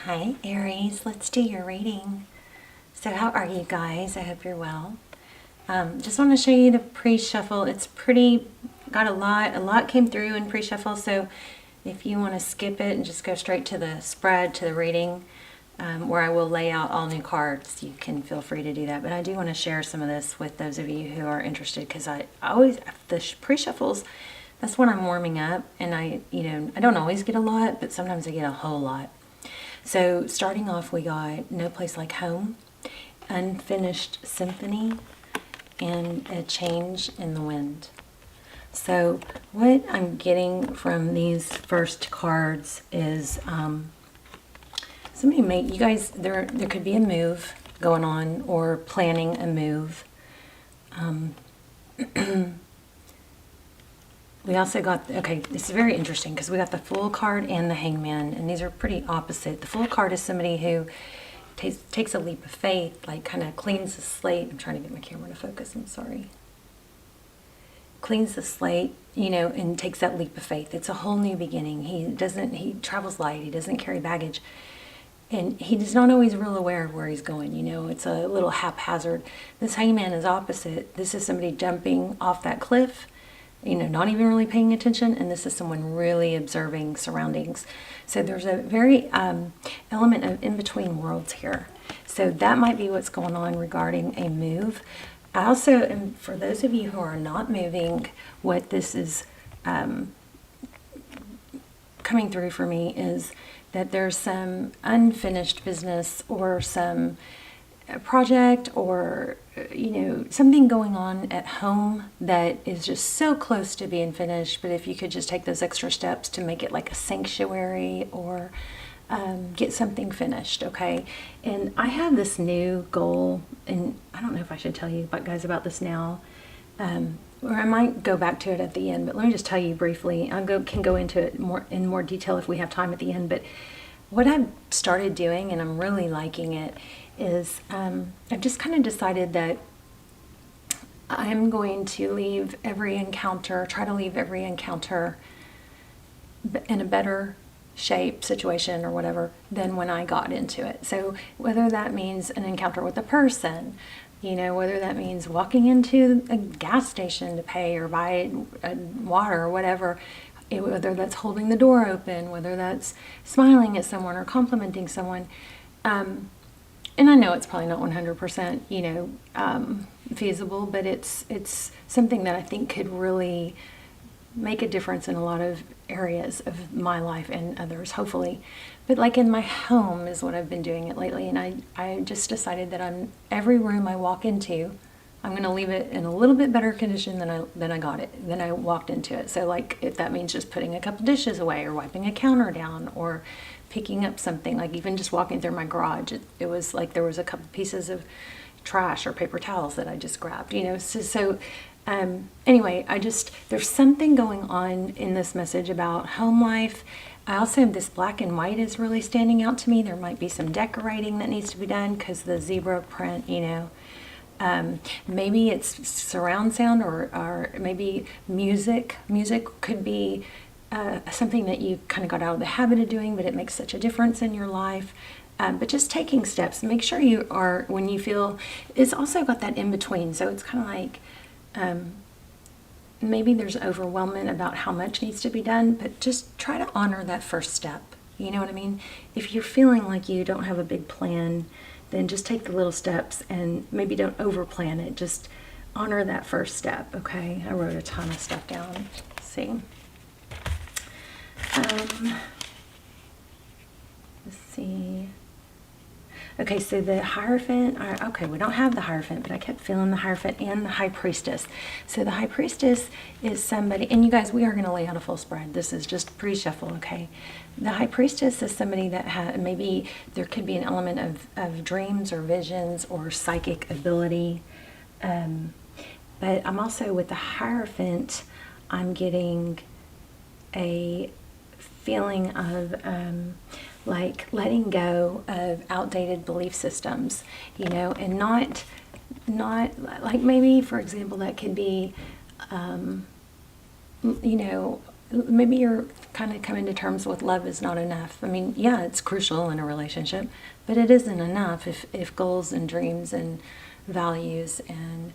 Hi Aries, let's do your reading. So how are you guys? I hope you're well. Just want to show you the pre-shuffle. It's pretty, got a lot came through in pre-shuffle, so if you want to skip it and just go straight to the spread, to the reading, where I will lay out all new cards, you can feel free to do that. But I do want to share some of this with those of you who are interested, because I always, the pre-shuffles, that's when I'm warming up, and I don't always get a lot, but sometimes I get a whole lot. So starting off, we got No Place Like Home, Unfinished Symphony, and A Change in the Wind. So what I'm getting from these first cards is you guys, there could be a move going on or planning a move. We also got, okay, this is very interesting because we got the Fool card and the Hangman, and these are pretty opposite. The Fool card is somebody who takes a leap of faith, like kind of cleans the slate. I'm trying to get my camera to focus, I'm sorry. Cleans the slate, and takes that leap of faith. It's a whole new beginning. He travels light, he doesn't carry baggage. And he's not always real aware of where he's going, it's a little haphazard. This Hangman is opposite. This is somebody jumping off that cliff, not even really paying attention, and this is someone really observing surroundings. So there's a very element of in-between worlds here. So that might be what's going on regarding a move. I also am, for those of you who are not moving, what this is coming through for me is that there's some unfinished business or some project or something going on at home that is just so close to being finished, but if you could just take those extra steps to make it like a sanctuary or get something finished, okay? And I have this new goal, and I don't know if I should tell you guys about this now, or I might go back to it at the end, but let me just tell you briefly. Can go into it in more detail if we have time at the end. But what I've started doing, and I'm really liking it, is I've just kind of decided that I'm going to try to leave every encounter in a better shape, situation, or whatever than when I got into it. So whether that means an encounter with a person, whether that means walking into a gas station to pay or buy water or whatever, whether that's holding the door open, whether that's smiling at someone or complimenting someone. And I know it's probably not 100%, feasible, but it's something that I think could really make a difference in a lot of areas of my life and others, hopefully. But like in my home is what I've been doing it lately, and I just decided that every room I walk into, I'm going to leave it in a little bit better condition than I walked into it. So like if that means just putting a couple dishes away or wiping a counter down or picking up something, like even just walking through my garage, it was like there was a couple pieces of trash or paper towels that I just grabbed, anyway, there's something going on in this message about home life. I also have this black and white is really standing out to me. There might be some decorating that needs to be done because the zebra print, maybe it's surround sound or maybe music. Music could be something that you kind of got out of the habit of doing, but it makes such a difference in your life. But just taking steps, make sure you are, when you feel, it's also got that in between. So it's kind of like, maybe there's overwhelming about how much needs to be done, but just try to honor that first step. You know what I mean? If you're feeling like you don't have a big plan, then just take the little steps and maybe don't over plan it. Just honor that first step, okay? I wrote a ton of stuff down. Let's see. Let's see. Okay, so the Hierophant, okay, we don't have the Hierophant, but I kept feeling the Hierophant and the High Priestess. So the High Priestess is somebody, and you guys, we are going to lay out a full spread. This is just pre-shuffle, okay? The High Priestess is somebody that maybe there could be an element of dreams or visions or psychic ability. But I'm also, with the Hierophant, I'm getting a feeling of like letting go of outdated belief systems, and not like, maybe for example that could be maybe you're kind of coming to terms with love is not enough. I mean, yeah, it's crucial in a relationship, but it isn't enough if goals and dreams and values and,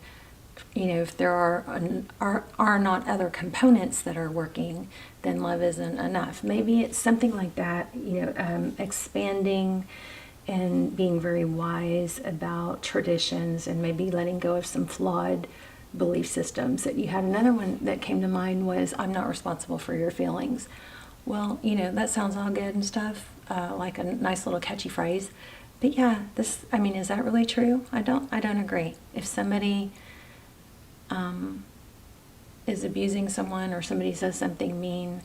you know, if there are not other components that are working, then love isn't enough. Maybe it's something like that, you know, expanding and being very wise about traditions and maybe letting go of some flawed belief systems that you had. Another one that came to mind was, I'm not responsible for your feelings. Well, you know, that sounds all good and stuff, like a nice little catchy phrase. But yeah, I mean, is that really true? I don't agree. If somebody is abusing someone or somebody says something mean,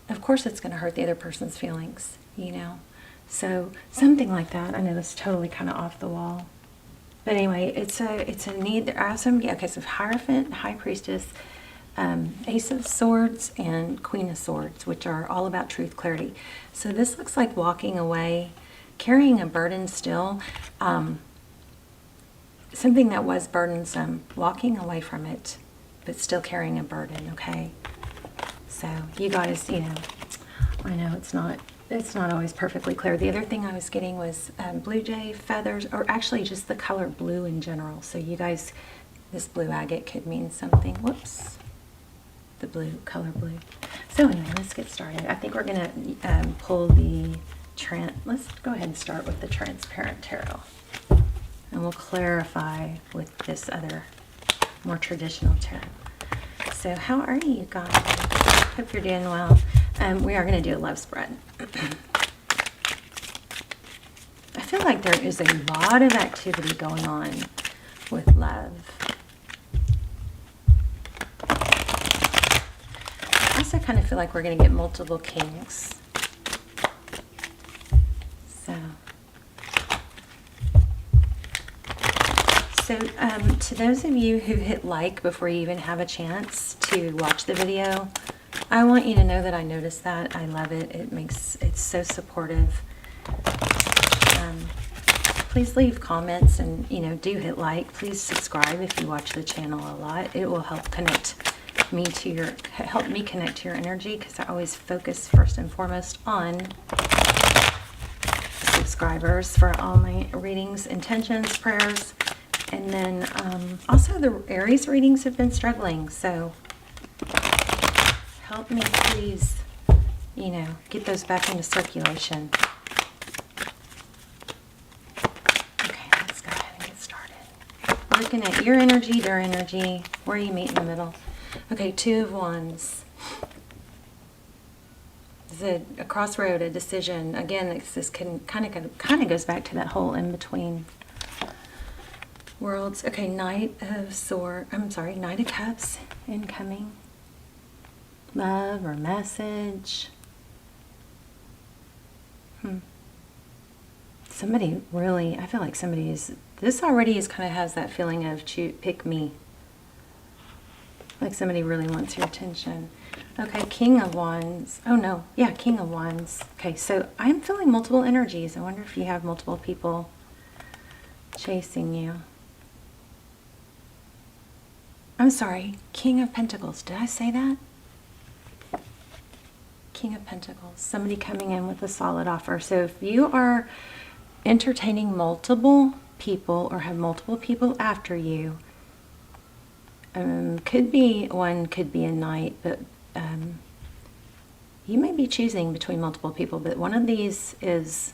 of course it's going to hurt the other person's feelings, you know. So something like that. I know that's totally kind of off the wall. But anyway, it's a need. There are some, okay, so Hierophant, High Priestess, Ace of Swords, and Queen of Swords, which are all about truth, clarity. So this looks like walking away, carrying a burden still, something that was burdensome, walking away from it, but still carrying a burden, okay? So you guys, you know, I know it's not always perfectly clear. The other thing I was getting was blue jay feathers, or actually just the color blue in general. So you guys, this blue agate could mean something. Whoops. The blue, color blue. So anyway, let's get started. I think we're going to pull the, let's go ahead and start with the Transparent Tarot. And we'll clarify with this other, more traditional tarot. So how are you guys? Hope you're doing well. We are going to do a love spread. I feel like there is a lot of activity going on with love. I also kind of feel like we're going to get multiple kings. So to those of you who hit like before you even have a chance to watch the video, I want you to know that I noticed that. I love it. It's so supportive. Please leave comments and, you know, do hit like. Please subscribe if you watch the channel a lot. It will help help me connect to your energy, because I always focus first and foremost on subscribers for all my readings, intentions, prayers. And then also the Aries readings have been struggling, so help me please, you know, get those back into circulation. Okay, let's go ahead and get started. Looking at your energy, their energy, where you meet in the middle. Okay, Two of Wands. It's a crossroad, a decision. Again, this can kind of goes back to that whole in between worlds. Okay, Knight of Cups incoming. Love or message. Somebody really, I feel like somebody is, this already is kind of has that feeling of pick me. Like somebody really wants your attention. Okay, King of Wands. Oh no, yeah, King of Wands. Okay, so I'm feeling multiple energies. I wonder if you have multiple people chasing you. I'm sorry, King of Pentacles. Did I say that? King of Pentacles. Somebody coming in with a solid offer. So if you are entertaining multiple people or have multiple people after you, could be a knight, but you may be choosing between multiple people, but one of these is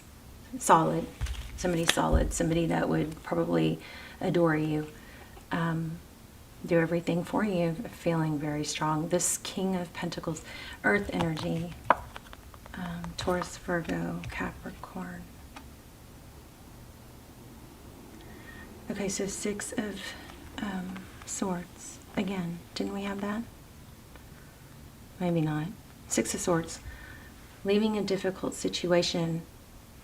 solid. Somebody solid, somebody that would probably adore you. Do everything for you, feeling very strong. This King of Pentacles, Earth energy, Taurus, Virgo, Capricorn. Okay, so Six of Swords. Again, didn't we have that? Maybe not. Six of Swords. Leaving a difficult situation.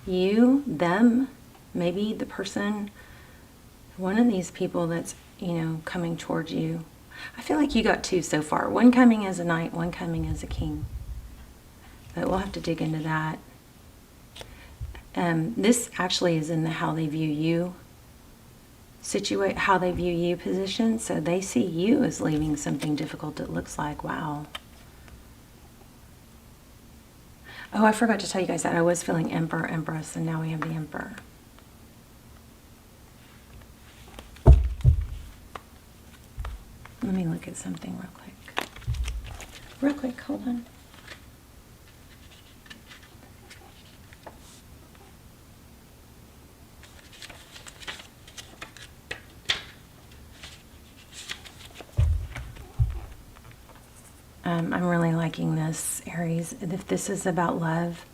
You, them, maybe the person, one of these people that's, you know, coming towards you. I feel like you got two so far. One coming as a knight, one coming as a king. But we'll have to dig into that. This actually is in the how they view you how they view you position. So they see you as leaving something difficult. It looks like, wow. Oh, I forgot to tell you guys that I was feeling Emperor, Empress, and now we have the Emperor. Let me look at something real quick. Real quick, hold on. I'm really liking this, Aries. If this is about love,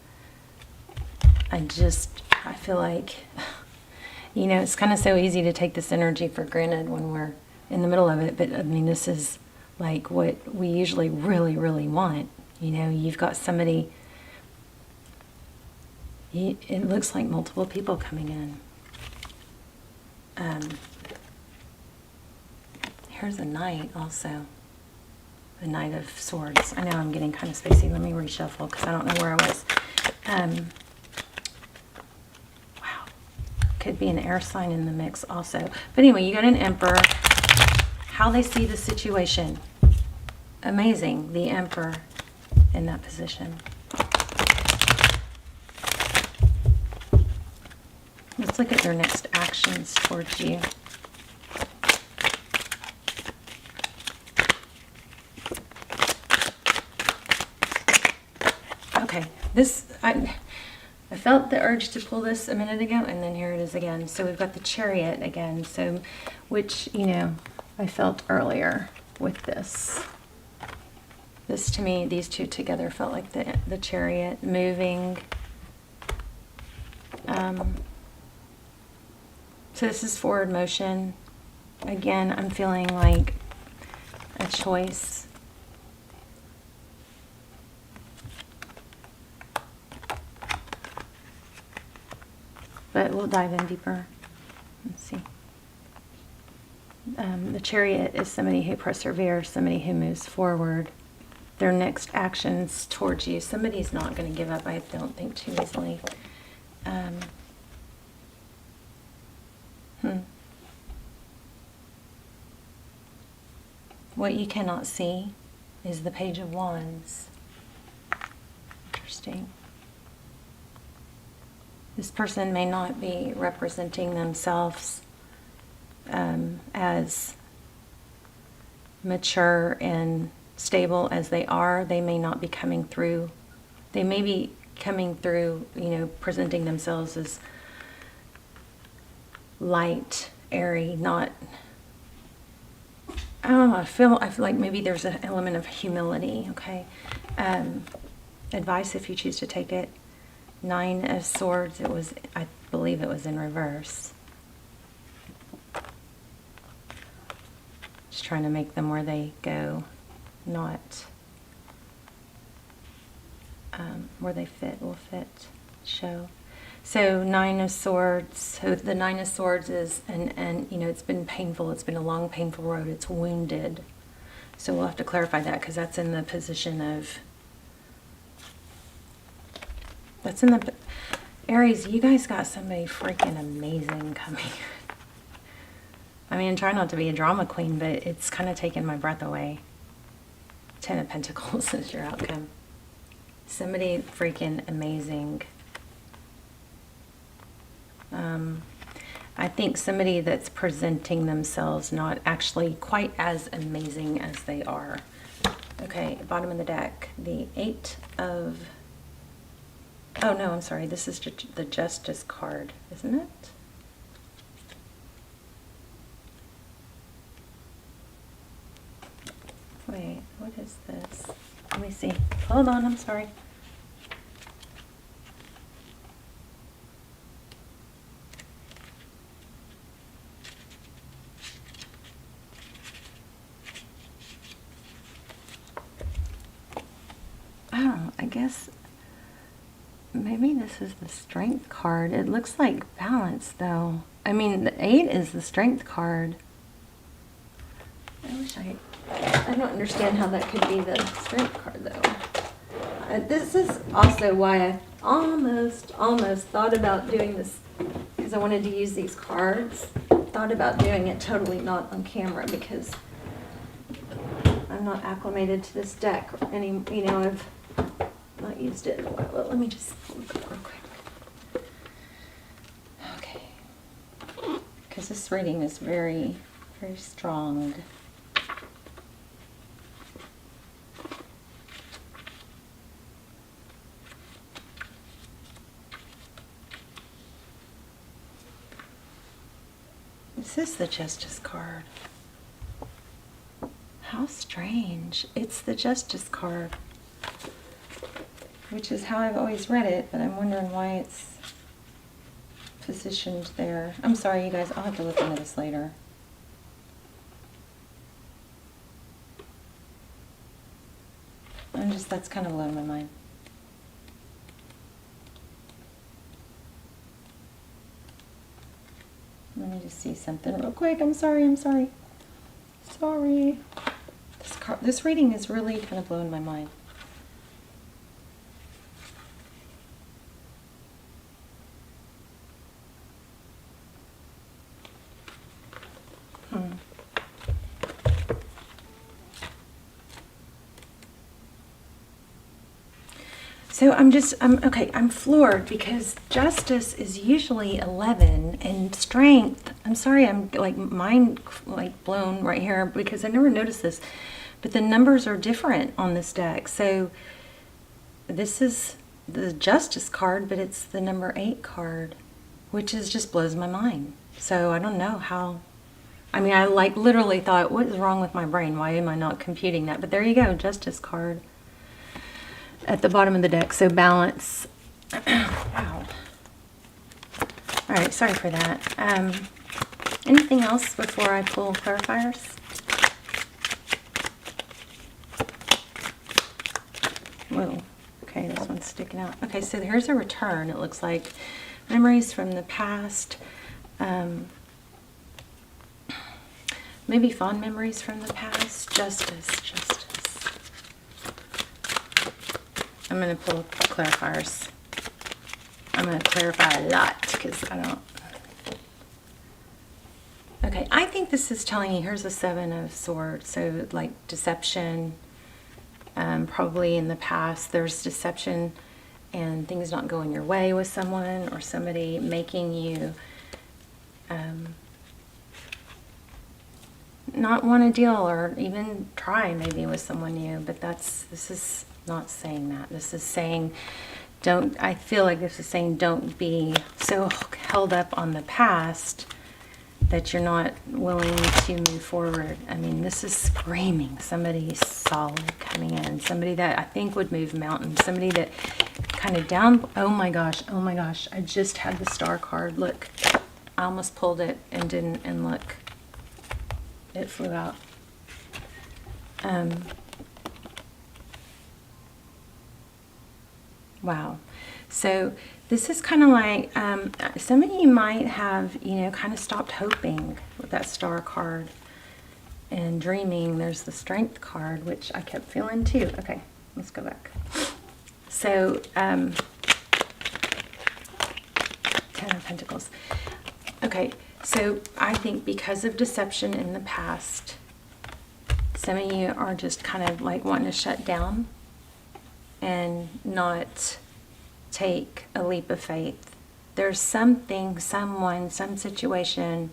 I feel like, you know, it's kind of so easy to take this energy for granted when we're in the middle of it. But I mean, this is like what we usually really, really want. You know, you've got somebody, it looks like multiple people coming in. Here's a knight also. The Knight of Swords. I know I'm getting kind of spacey. Let me reshuffle because I don't know where I was. Wow. Could be an air sign in the mix also. But anyway, you got an Emperor. How they see the situation. Amazing. The Emperor in that position. Let's look at their next actions towards you. Okay, I felt the urge to pull this a minute ago, and then here it is again. So we've got the Chariot again, so which, you know, I felt earlier with this. This to me, these two together felt like the Chariot moving. So this is forward motion. Again, I'm feeling like a choice. But we'll dive in deeper. Let's see. The Chariot is somebody who perseveres, somebody who moves forward. Their next actions towards you. Somebody's not going to give up, I don't think, too easily. What you cannot see is the Page of Wands. Interesting. This person may not be representing themselves as mature and stable as they are. They may not be coming through. They may be coming through, you know, presenting themselves as light, airy, not... I don't know, I feel like maybe there's an element of humility, okay? Advice if you choose to take it. 9 of Swords, I believe it was in reverse. Just trying to make them where they go, not where they fit, will fit, show. So 9 of Swords, so the 9 of Swords is, and you know, it's been painful, it's been a long, painful road, it's wounded. So we'll have to clarify that because that's in the position of, that's in the, Aries, you guys got somebody freaking amazing coming. I mean, try not to be a drama queen, but it's kind of taken my breath away. 10 of Pentacles is your outcome. Somebody freaking amazing. I think somebody that's presenting themselves not actually quite as amazing as they are. Okay, bottom of the deck, the 8 of... Oh no, I'm sorry, this is the Justice card, isn't it? Wait, what is this? Let me see. Hold on, I'm sorry. Oh, I guess maybe this is the Strength card. It looks like balance, though. I mean, the 8 is the Strength card. I don't understand how that could be the Strength card, though. This is also why I almost thought about doing this, because I wanted to use these cards. Thought about doing it totally not on camera, because I'm not acclimated to this deck any, you know, I've not haven't used it in a while. Well, let me just pull it up real quick. Okay. Because this reading is very, very strong. This is the Justice card. How strange. It's the Justice card, which is how I've always read it, but I'm wondering why it's positioned there. I'm sorry, you guys. I'll have to look into this later. That's kind of blowing my mind. Let me just see something real quick. I'm sorry. Sorry. This reading is really kind of blowing my mind. So I'm floored because Justice is usually 11 and Strength, I'm sorry, I'm like mind like blown right here because I never noticed this, but the numbers are different on this deck. So this is the Justice card, but it's the number 8 card, which just blows my mind. So I don't know how, I mean, I like literally thought, what is wrong with my brain? Why am I not computing that? But there you go, Justice card at the bottom of the deck. So balance. Wow. All right, sorry for that. Anything else before I pull clarifiers? Whoa. Okay, this one's sticking out. Okay, so here's a return. It looks like memories from the past. Maybe fond memories from the past. Justice. I'm going to pull clarifiers. I'm going to clarify a lot because I don't... Okay, I think this is telling you, here's a 7 of Swords. So like deception, probably in the past there's deception and things not going your way with someone or somebody making you not want to deal or even try maybe with someone new. But this is not saying that. This is saying I feel like this is saying don't be so held up on the past that you're not willing to move forward. I mean, this is screaming somebody solid coming in, somebody that I think would move mountains, somebody that kind of down, oh my gosh, I just had the Star card. Look, I almost pulled it and didn't, and look, it flew out. Wow. So this is kind of like, some of you might have, kind of stopped hoping with that Star card and dreaming. There's the Strength card, which I kept feeling too. Okay, let's go back. So, 10 of Pentacles. Okay, so I think because of deception in the past, some of you are just kind of like wanting to shut down and not take a leap of faith. There's something, someone, some situation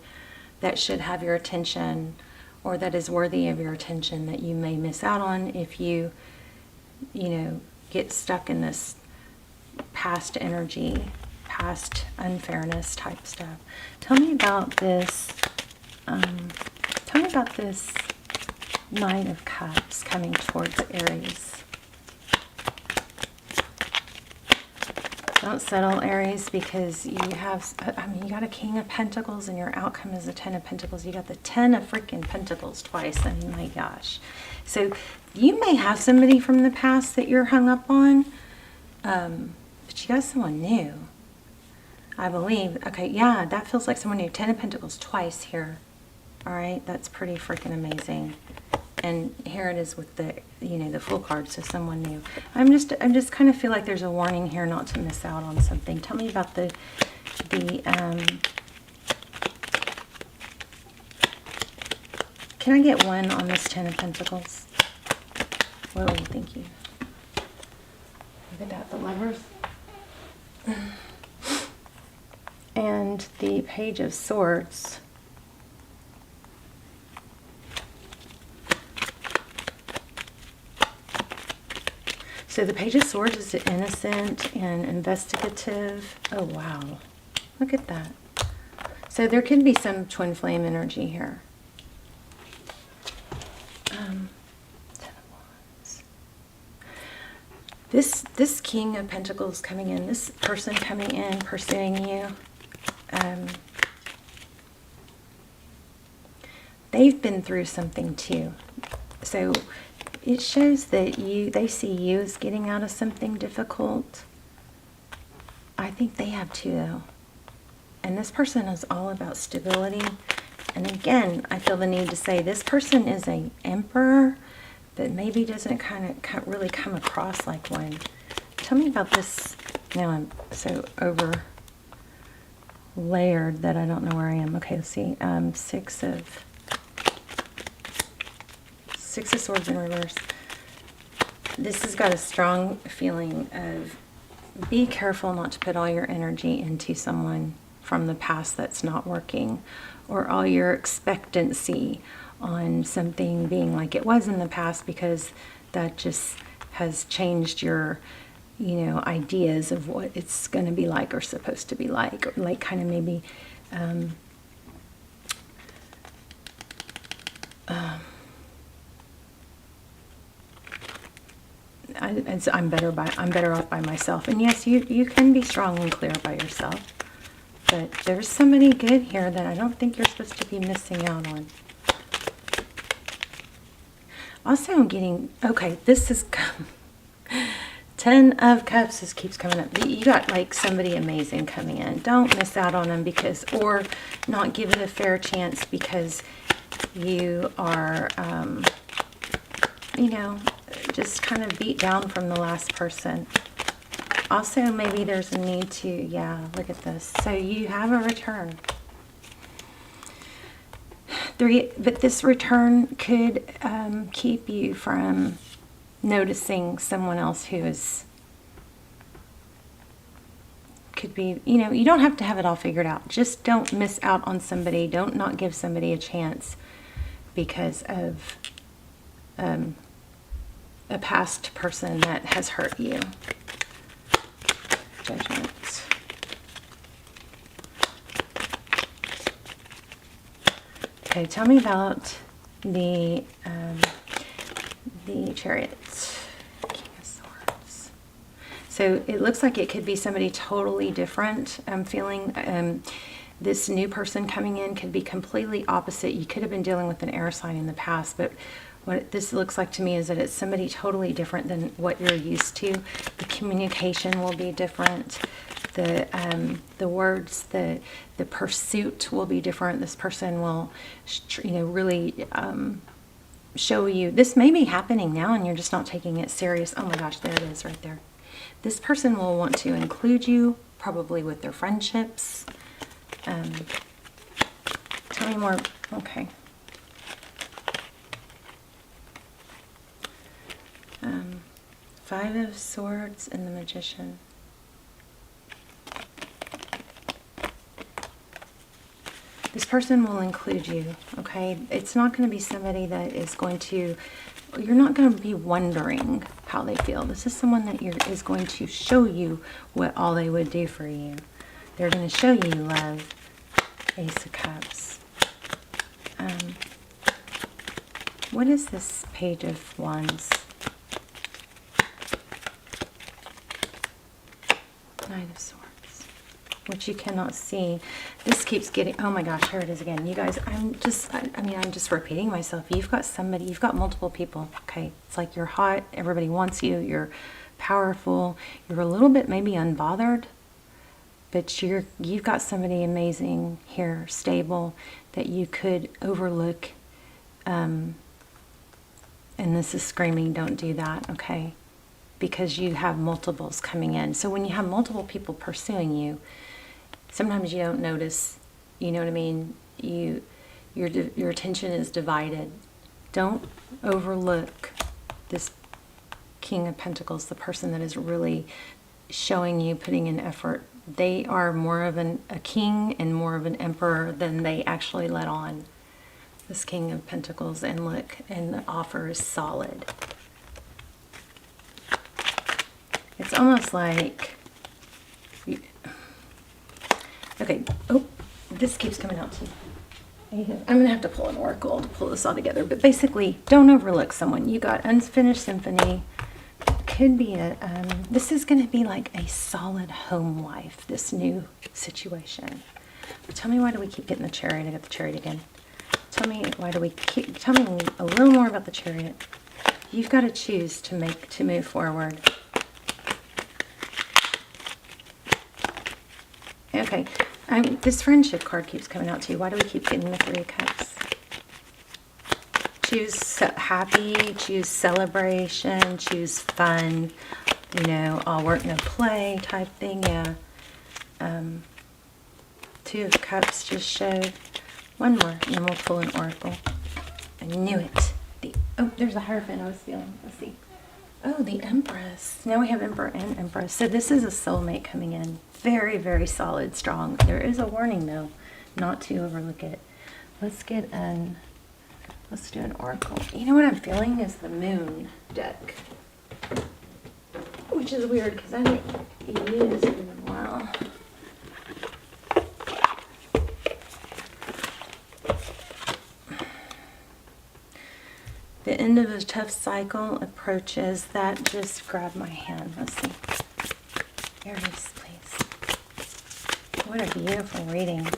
that should have your attention or that is worthy of your attention that you may miss out on if you get stuck in this past energy, past unfairness type stuff. Tell me about this. Tell me about this Knight of Cups coming towards Aries. Don't settle, Aries, because you have, you got a King of Pentacles and your outcome is a 10 of Pentacles. You got the 10 of freaking Pentacles twice. I mean, my gosh. So you may have somebody from the past that you're hung up on, but you got someone new, I believe. Okay, yeah, that feels like someone new. 10 of Pentacles twice here. All right, that's pretty freaking amazing. And here it is with the, the Fool card, so someone new. I'm just kind of feel like there's a warning here not to miss out on something. Tell me about the can I get one on this 10 of Pentacles? Whoa, thank you. Look at that, the Lovers. And the Page of Swords. So the Page of Swords is innocent and investigative. Oh, wow. Look at that. So there could be some twin flame energy here. Ten of Wands. This King of Pentacles coming in, this person coming in, pursuing you, they've been through something too. So it shows that they see you as getting out of something difficult. I think they have too, though. And this person is all about stability. And again, I feel the need to say this person is an emperor, but maybe doesn't really come across like one. Tell me about this. Now I'm so over layered that I don't know where I am. Okay, let's see. Six of Swords in reverse. This has got a strong feeling of be careful not to put all your energy into someone from the past that's not working, or all your expectancy on something being like it was in the past, because that just has changed your, ideas of what it's going to be like or supposed to be like, or like kind of maybe I'm better off by myself. And yes, you can be strong and clear by yourself, but there's somebody good here that I don't think you're supposed to be missing out on. Also, I'm getting, okay, this is 10 of Cups. This keeps coming up. You got like somebody amazing coming in. Don't miss out on them, or not give it a fair chance because you are, just kind of beat down from the last person. Also, maybe there's a need to, look at this. So you have a return. But this return could keep you from noticing someone else who could be, you don't have to have it all figured out. Just don't miss out on somebody. Don't not give somebody a chance because of a past person that has hurt you. Judgment. Okay, tell me about the Chariot. King of Swords. So it looks like it could be somebody totally different. I'm feeling this new person coming in could be completely opposite. You could have been dealing with an air sign in the past, but what this looks like to me is that it's somebody totally different than what you're used to. The communication will be different. The words, the pursuit will be different. This person will, really show you. This may be happening now and you're just not taking it serious. Oh my gosh, there it is right there. This person will want to include you, probably with their friendships. Tell me more. Okay. Five of Swords and the Magician. This person will include you, okay? It's not going to be somebody that is going to, you're not going to be wondering how they feel. This is someone that is going to show you what all they would do for you. They're going to show you love. Ace of Cups. What is this Page of Wands? Knight of Swords, which you cannot see. This keeps getting, oh my gosh, here it is again. You guys, I'm just repeating myself. You've got multiple people, okay? It's like you're hot, everybody wants you, you're powerful, you're a little bit maybe unbothered, but you've got somebody amazing here, stable, that you could overlook, and this is screaming, don't do that, okay? Because you have multiples coming in. So when you have multiple people pursuing you, sometimes you don't notice, you know what I mean? Your attention is divided. Don't overlook this King of Pentacles, the person that is really showing you, putting in effort, they are more of a king and more of an emperor than they actually let on. This King of Pentacles, and look, and the offer is solid. It's almost like, okay, oh, this keeps coming out too. I'm going to have to pull an oracle to pull this all together, but basically, don't overlook someone. You got Unfinished Symphony. Could be this is going to be like a solid home life, this new situation. But tell me, why do we keep getting the Chariot? I got the Chariot again. Tell me, why do we keep, tell me a little more about the Chariot. You've got to choose to move forward. Okay, this friendship card keeps coming out to you. Why do we keep getting the Three of Cups? Choose happy, choose celebration, choose fun, you know, all work, no play type thing, yeah. Two of Cups just showed. One more, and then we'll pull an oracle. I knew it. Oh, there's a Hierophant I was feeling. Let's see. Oh, the Empress. Now we have Emperor and Empress. So this is a soulmate coming in. Very, very solid, strong. There is a warning, though, not to overlook it. Let's get let's do an oracle. You know what I'm feeling is the Moon deck, which is weird because I didn't use it in a while. The end of a tough cycle approaches. That just grabbed my hand. Let's see. Aries, please. What a beautiful reading.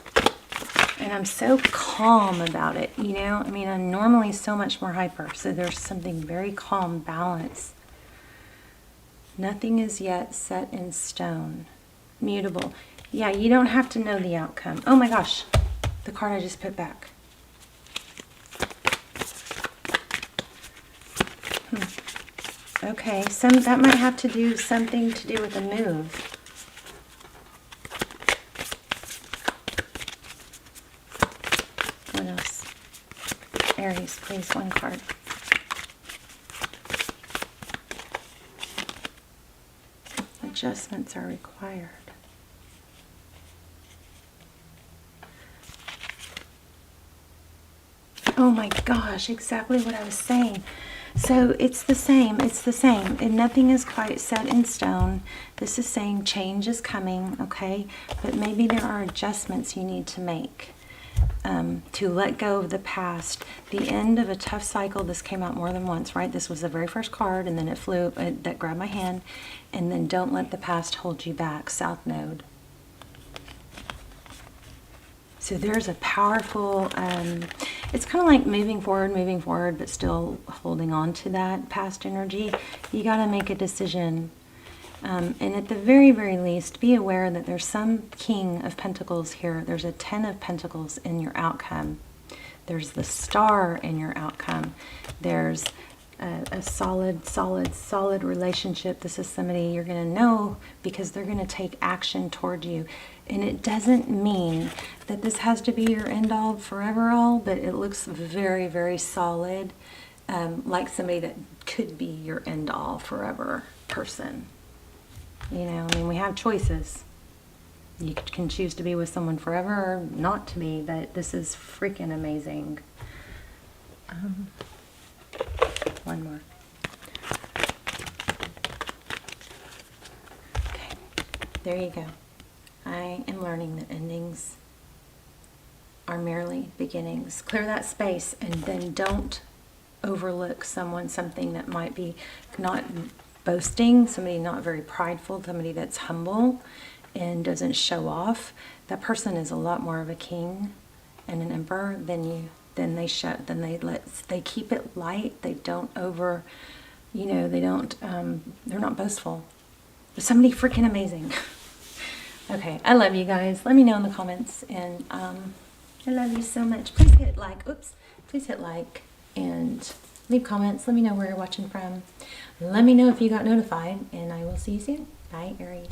And I'm so calm about it, you know? I mean, I'm normally so much more hyper, so there's something very calm, balance. Nothing is yet set in stone. Mutable. Yeah, you don't have to know the outcome. Oh my gosh, the card I just put back. Okay, that might have to do something to do with a move. What else? Aries, please, one card. Adjustments are required. Oh my gosh, exactly what I was saying. So it's the same, and nothing is quite set in stone. This is saying change is coming, okay? But maybe there are adjustments you need to make to let go of the past. The end of a tough cycle. This came out more than once, right? This was the very first card, and then it flew, that grabbed my hand. And then don't let the past hold you back, South Node. So there's a powerful, it's kind of like moving forward, but still holding on to that past energy. You got to make a decision. And at the very, very least, be aware that there's some King of Pentacles here. There's a 10 of Pentacles in your outcome. There's the Star in your outcome. There's a solid relationship. This is somebody you're going to know because they're going to take action toward you. And it doesn't mean that this has to be your end-all, forever-all, but it looks very, very solid, like somebody that could be your end-all, forever person. You know, I mean, we have choices. You can choose to be with someone forever or not to be, but this is freaking amazing. One more. Okay, there you go. I am learning that endings are merely beginnings. Clear that space, and then don't overlook something that might be not boasting, somebody not very prideful, somebody that's humble and doesn't show off. That person is a lot more of a king and an emperor than you. They keep it light. They don't they're not boastful. But somebody freaking amazing. Okay, I love you guys. Let me know in the comments, and I love you so much. Please hit like, please hit like and leave comments. Let me know where you're watching from. Let me know if you got notified, and I will see you soon. Bye, Aries.